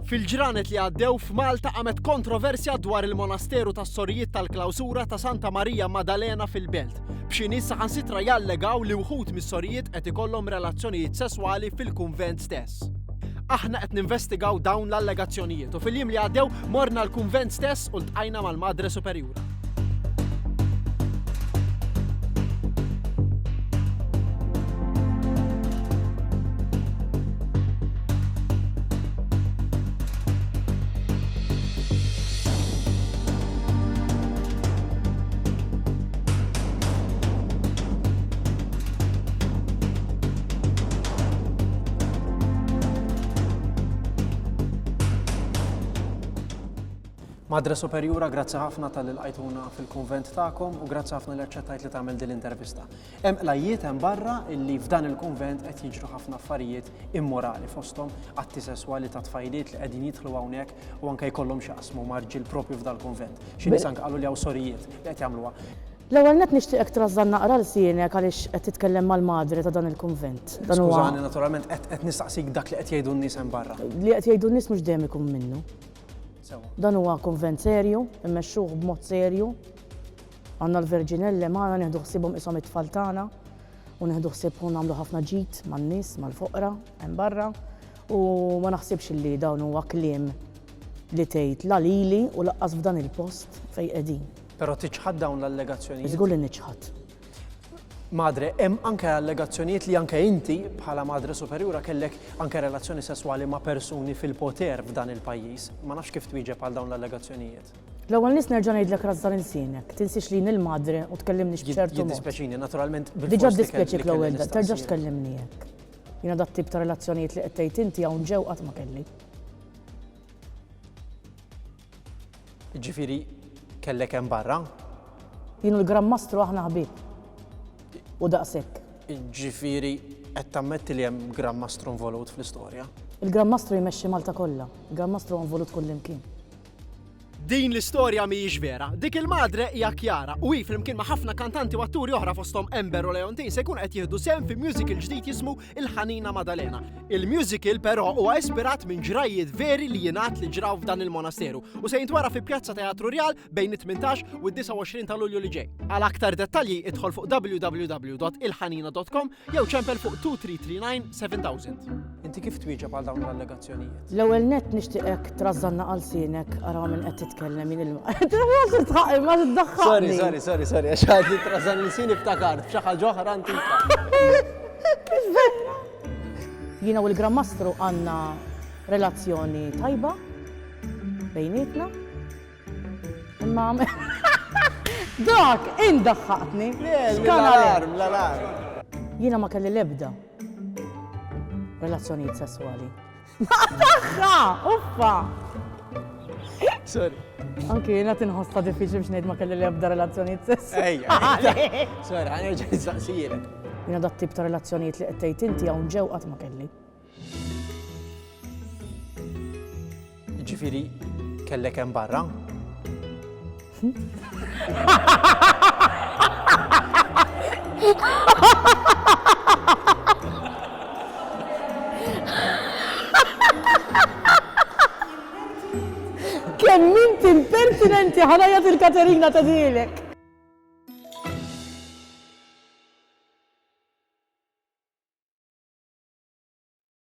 Fil-ġranet li għaddew f'Malta qamet kontroversja dwar il-monasteru tas-Sorijiet tal-Klawsura ta' Santa Marija Maddalena fil-Belt. B'xi nies saħansitra jallegaw li wħud mis-Sorijiet qed ikollhom relazzjonijiet sesswali fil-kunvent stess. Aħna qed ninvestigaw dawn l-allegazzjonijiet u fil-jiem li għaddew morna l-kunvent stess u ltqajna mal-Madre Superjura. Madre Superjura, grazzi ħafna tal-ilqajtuna fil-kunvent tagħkom u grazzi ħafna li aċċettajt li tagħmel din l-intervista. Hemm qlajiet hemm barra illi f'dan il-kunvent qed jiġru ħafna affarijiet immorali fosthom atti sesswali ta' tfajliet li qegħdin jidħlu hawnhekk u anke jkollhom xi qasmu marġil proprju f'dal-kunvent. Xi nies anke qalu li hawn Sorijiet li qed jagħmluha. L-ewwel nett nixtieqek trażżan naqra l-sienek għaliex qed titkellem mal-madre ta' dan il-kunvent. Skużani, naturalment qed nistaqsik dak li qed jgħidu n-nies hemm barra. Li qed jgħidu n-nies mhux dejjem ikun minnu. Dan huwa kunvent serju, immexxuh b'mod serju. Għandna l-Verġinelle magħna nieħdu ħsiebhom ishom it-tfal tagħna u nieħdu ħsiebhom nagħmlu ħafna ġid man-nies, mal-foqra hemm barra u ma naħsibx li dawn huwa kliem li tgħid la lili u laqqas f'dan il-post fejn qegħdin. Però tiġħad dawn l-allegazzjonijiet? Żgur li niġħad. Madre, hemm anke allegazzjonijiet li anke inti bħala Madre Superjura kellek anke relazzjoni sesswali ma' persuni fil-poter f'dan il-pajjiż. Ma nafx kif twieġeb għal dawn l-allegazzjonijiet. L-ewwel nies nerġa' ngħidlek rażżar insienek, tinsix li il-madre u tkellimniex b'ċertu mod. Jiddispjaċini, naturalment diġà ddispjaċik l-ewwel terġax tkellimni hekk. Jiena dat tip ta' relazzjonijiet li qed tgħid inti hawn ġew qatt ma kelli. Ġifieri kellek hemm barra? Jien l-Gran Mastru aħna ħbieb. U daqshekk. Ġifieri qed tammetti li hemm Gran Mastru involut fl-istorja? Il-Gran Mastru jmexxi Malta kollha. Il-Gran Mastru involut kullimkien. Din l-istorja mhijiex vera. Dik il-madre hija Kjara u hi flimkien ma' ħafna kantanti u atturi oħra fosthom Ember u Leontin se jkun qed jieħdu sehem fi musical ġdid jismu Il-Ħanina Maddalena. Il-musical però huwa ispirat minn ġrajiet veri li jingħad li ġraw f'dan il-monasteru u se jintwara fi Pjazza Teatru Real bejn it-18 u d-29 ta' Lulju li ġej. Għal aktar dettalji idħol fuq www.ilħanina.com jew ċempel fuq 2339 7000. Inti kif twieġeb għal dawn l-allegazzjonijiet? L-ewwel nett nixtieqek trażżanna għal sienek ara minn qed titkellem min il-ma ma tiddaħħalni. Sorry, għax għad li trażżan li sien iftakart f'xi ħaġa oħra antika. Jiena u l-Gran Mastru għandna relazzjoni tajba bejnietna. Imma dak indaħħaqtni. L-alarm. Jiena ma kelli l-ebda relazzjonijiet sesswali. Daħħa! Uffa! Sorry. Anki jiena tinħossa diffiċli biex ngħid ma kelli l-ebda relazzjonijiet sesswali. Sorry, ħanerġa' nistaqsijilek. Jiena dat tip ta' relazzjonijiet li qed tgħid inti hawn ġew qatt ma kelli. Ġifieri kellek hemm barra? Kemm inti impertinenti ħanajja il-Katerina ta' dilek.